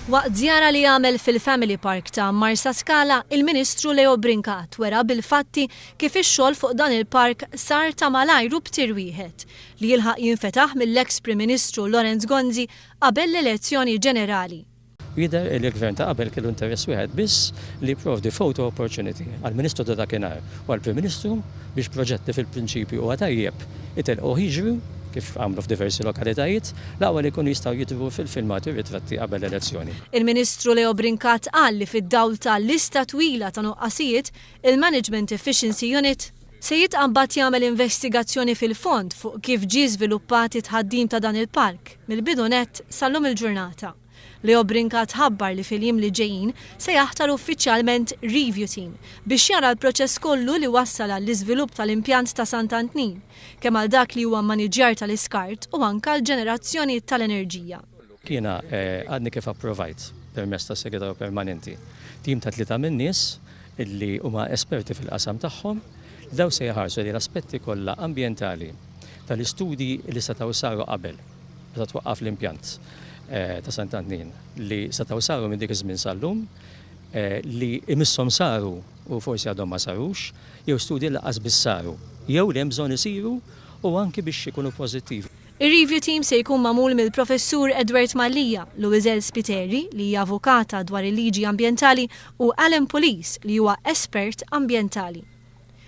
Waqt żjara li għamel fil-Family Park ta' Marsa Scala, il-Ministru Leo Brincat wera bil-fatti kif ix-xogħol fuq dan il-park sar ta' malajru b'tir wieħed li jilħaq jinfetaħ mill-eks Prim Ministru Lorenz Gonzi qabel l-elezzjoni ġenerali. Jidher li l-Gvern ta' qabel kellu interess wieħed biss li jipprovdi photo opportunity għall-Ministru ta' dakinhar u għall-Prim Ministru biex proġetti fil-prinċipju huwa tajjeb itelqgħu jiġru kif għamlu f'diversi lokalitajiet, l-ewwel li jkunu jistgħu jidhru fil-filmati u ritratti qabel l-elezzjoni. Il-Ministru Leo Brincat qal li fid-dawl ta' lista twila ta' nuqqasijiet, il-Management Efficiency Unit se jitqabbad jagħmel investigazzjoni fil-fond fuq kif ġie żviluppat it-tħaddim ta' dan il-park mill-bidu nett sal-lum il-ġurnata. Leo Brincat ħabbar li fil-jiem li ġejjin se jaħtar uffiċjalment review team biex jara l-proċess kollu li wassal għall-iżvilupp tal-impjant ta' Sant'Antnin, kemm għal dak li huwa maniġjar tal-iskart u anke l-ġenerazzjoni tal-enerġija. Kiena għadni kif approvajt permezz tas segretarju permanenti tim ta' 3 min nies illi huma esperti fil-qasam tagħhom daw se jħarsu li l-aspetti kollha ambjentali tal-istudji li setgħu saru qabel meta twaqqaf l-impjant ta' Sant'Antnin li setgħu saru minn dik iż-żmien sal-lum li imisshom saru u forsi għadhom ma sarux jew studji laqas biss saru jew li hemm bżonn isiru u anke biex ikunu pożittivi. Ir-review team se jkun magħmul mill-Professur Edward Mallija, Louiselle Spiteri li hija avukata dwar il-liġi ambjentali u Alan Police li huwa espert ambjentali.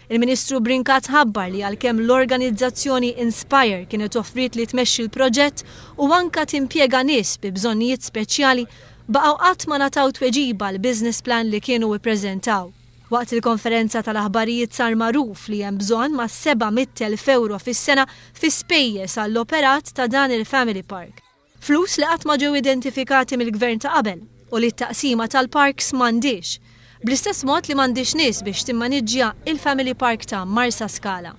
Il-Ministru Brincat ħabbar li għalkemm l-organizzazzjoni Inspire kienet offrit li tmexxi l-proġett u anke timpjega nies bi bżonnijiet speċjali baqgħu qatt ma nataw tweġiba l-business plan li kienu ippreżentaw. Waqt il-konferenza tal-aħbarijiet sar magħruf li hemm bżonn ma' 700,000 euro fis-sena fi spejjeż għall-operat ta' dan il-Family Park. Flus li qatt ma ġew identifikati mill-Gvern ta' qabel u li t-taqsima tal-parks m'għandix. Bl-istess mod li m'għandix nies biex timmaniġġja il-Family Park ta' Marsa Scala.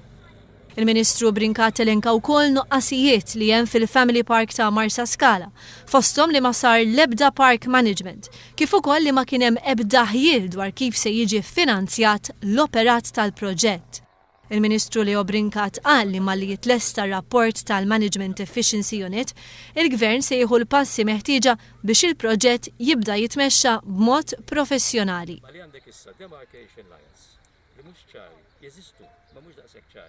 Il-Ministru Brincat elenka wkoll nuqqasijiet li hemm fil-Family Park ta' Marsa Scala, fosthom li ma sar l-ebda park management, kif ukoll li ma kien hemm ebda ħjil dwar kif se jiġi finanzjat l-operat tal-proġett. Il-Ministru Leo Brincat qal li malli jitlesta r-rapport tal-Management Efficiency Unit, il-Gvern se jieħu l-passi meħtieġa biex il-proġett jibda jitmexxa b'mod professjonali.